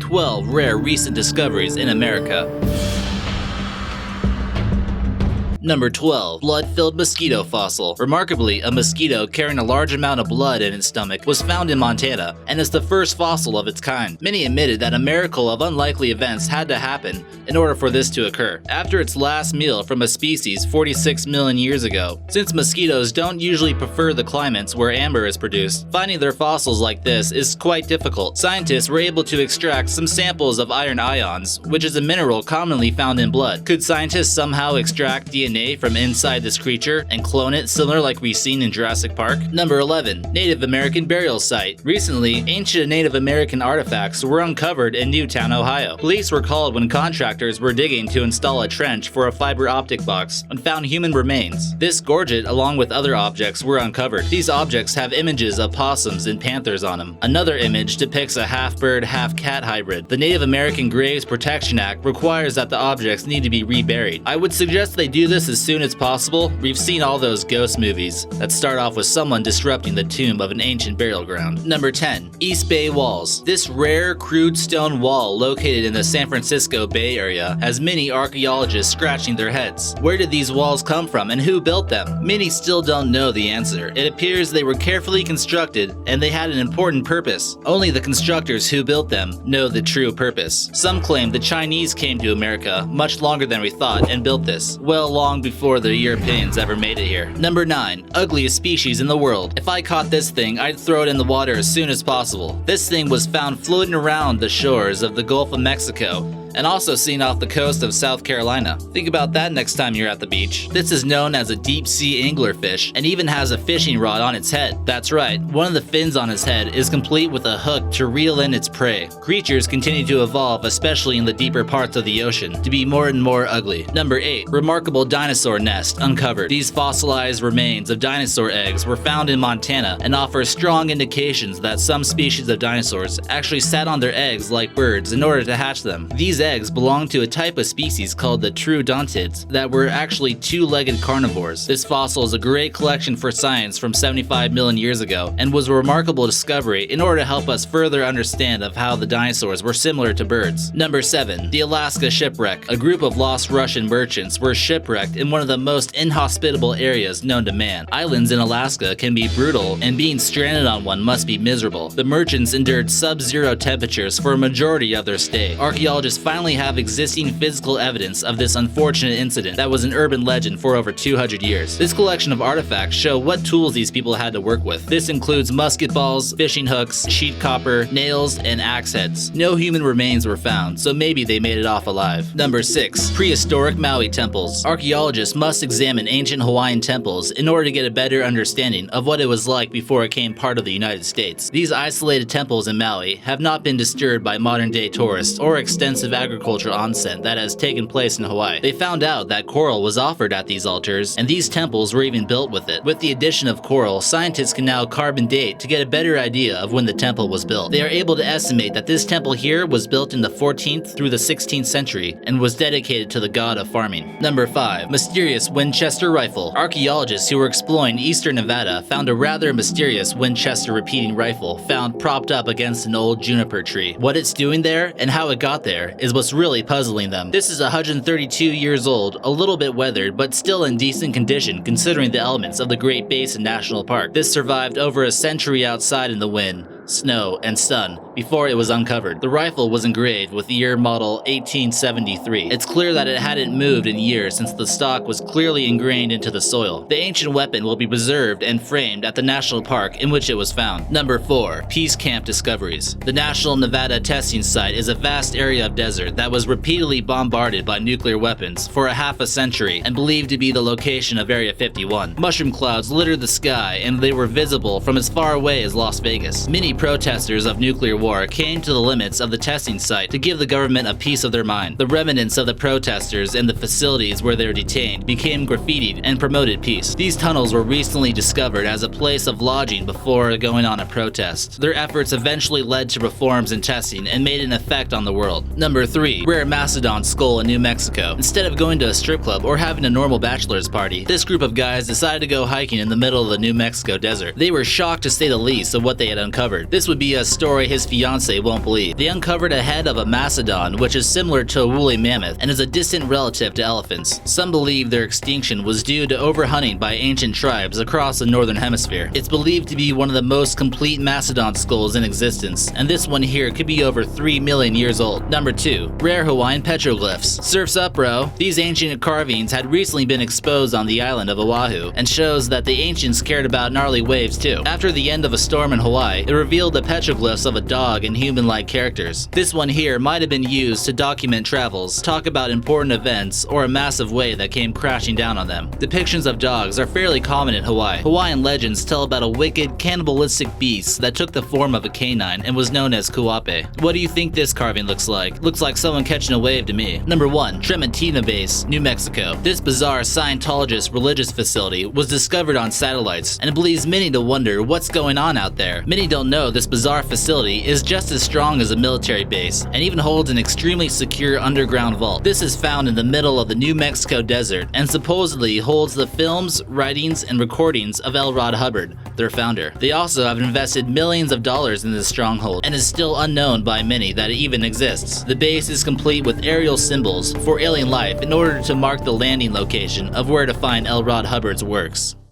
12 rare recent discoveries in America. Number 12. Blood-filled mosquito fossil. Remarkably, a mosquito carrying a large amount of blood in its stomach was found in Montana, and is the first fossil of its kind. Many admitted that a miracle of unlikely events had to happen in order for this to occur. After its last meal from a species 46 million years ago, since mosquitoes don't usually prefer the climates where amber is produced, finding their fossils like this is quite difficult. Scientists were able to extract some samples of iron ions, which is a mineral commonly found in blood. Could scientists somehow extract DNA from inside this creature and clone it similar like we've seen in Jurassic Park? Number 11. Native American burial site. Recently, ancient Native American artifacts were uncovered in Newtown, Ohio. Police were called when contractors were digging to install a trench for a fiber optic box and found human remains. This gorget, along with other objects, were uncovered. These objects have images of possums and panthers on them. Another image depicts a half-bird, half-cat hybrid. The Native American Graves Protection Act requires that the objects need to be reburied. I would suggest they do this as soon as possible. We've seen all those ghost movies that start off with someone disrupting the tomb of an ancient burial ground. Number 10. East Bay Walls. This rare, crude stone wall located in the San Francisco Bay Area has many archaeologists scratching their heads. Where did these walls come from and who built them? Many still don't know the answer. It appears they were carefully constructed and they had an important purpose. Only the constructors who built them know the true purpose. Some claim the Chinese came to America much longer than we thought and built this, well long before the Europeans ever made it here. Number 9. Ugliest species in the world. If I caught this thing, I'd throw it in the water as soon as possible. This thing was found floating around the shores of the Gulf of Mexico, and also seen off the coast of South Carolina. Think about that next time you're at the beach. This is known as a deep-sea anglerfish, and even has a fishing rod on its head. That's right, one of the fins on its head is complete with a hook to reel in its prey. Creatures continue to evolve, especially in the deeper parts of the ocean, to be more and more ugly. Number 8. Remarkable dinosaur nest uncovered. These fossilized remains of dinosaur eggs were found in Montana and offer strong indications that some species of dinosaurs actually sat on their eggs like birds in order to hatch them. These eggs belong to a type of species called the troodontids that were actually two-legged carnivores. This fossil is a great collection for science from 75 million years ago and was a remarkable discovery in order to help us further understand of how the dinosaurs were similar to birds. Number 7. The Alaska Shipwreck. A group of lost Russian merchants were shipwrecked in one of the most inhospitable areas known to man. Islands in Alaska can be brutal, and being stranded on one must be miserable. The merchants endured sub-zero temperatures for a majority of their stay. Archaeologists finally have existing physical evidence of this unfortunate incident that was an urban legend for over 200 years. This collection of artifacts show what tools these people had to work with. This includes musket balls, fishing hooks, sheet copper, nails, and axe heads. No human remains were found, so maybe they made it off alive. Number 6. Prehistoric Maui temples. Archaeologists must examine ancient Hawaiian temples in order to get a better understanding of what it was like before it became part of the United States. These isolated temples in Maui have not been disturbed by modern-day tourists or extensive agricultural onset that has taken place in Hawaii. They found out that coral was offered at these altars, and these temples were even built with it. With the addition of coral, scientists can now carbon date to get a better idea of when the temple was built. They are able to estimate that this temple here was built in the 14th through the 16th century and was dedicated to the god of farming. Number 5. Mysterious Winchester rifle. Archaeologists who were exploring eastern Nevada found a rather mysterious Winchester repeating rifle found propped up against an old juniper tree. What it's doing there and how it got there is what's really puzzling them. This is 132 years old, a little bit weathered, but still in decent condition considering the elements of the Great Basin National Park. This survived over a century outside in the wind, snow, and sun before it was uncovered. The rifle was engraved with the year model 1873. It's clear that it hadn't moved in years since the stock was clearly ingrained into the soil. The ancient weapon will be preserved and framed at the national park in which it was found. Number 4. Peace Camp discoveries. The National Nevada Testing Site is a vast area of desert that was repeatedly bombarded by nuclear weapons for a half a century and believed to be the location of Area 51. Mushroom clouds littered the sky and they were visible from as far away as Las Vegas. Many protesters of nuclear war came to the limits of the testing site to give the government a piece of their mind. The remnants of the protesters and the facilities where they were detained became graffitied and promoted peace. These tunnels were recently discovered as a place of lodging before going on a protest. Their efforts eventually led to reforms in testing and made an effect on the world. Number 3. Rare mastodon skull in New Mexico. Instead of going to a strip club or having a normal bachelor's party, this group of guys decided to go hiking in the middle of the New Mexico desert. They were shocked to say the least of what they had uncovered. Hubbard. This would be a story his fiancée won't believe. They uncovered a head of a mastodon, which is similar to a woolly mammoth and is a distant relative to elephants. Some believe their extinction was due to overhunting by ancient tribes across the northern hemisphere. It's believed to be one of the most complete mastodon skulls in existence, and this one here could be over 3 million years old. Number 2. Rare Hawaiian petroglyphs. Surf's up, bro. These ancient carvings had recently been exposed on the island of Oahu, and shows that the ancients cared about gnarly waves too. After the end of a storm in Hawaii, it revealed the petroglyphs of a dog and human-like characters. This one here might have been used to document travels, talk about important events, or a massive wave that came crashing down on them. Depictions of dogs are fairly common in Hawaii. Hawaiian legends tell about a wicked, cannibalistic beast that took the form of a canine and was known as kuape. What do you think this carving looks like? Looks like someone catching a wave to me. Number 1. Trementina Base, New Mexico. This bizarre Scientologist religious facility was discovered on satellites, and it believes many to wonder what's going on out there. Many don't know this bizarre facility is just as strong as a military base, and even holds an extremely secure underground vault. This is found in the middle of the New Mexico desert, and supposedly holds the films, writings, and recordings of L. Ron Hubbard, their founder. They also have invested millions of dollars in this stronghold, and is still unknown by many that it even exists. The base is complete with aerial symbols for alien life in order to mark the landing location of where to find L. Ron Hubbard's works.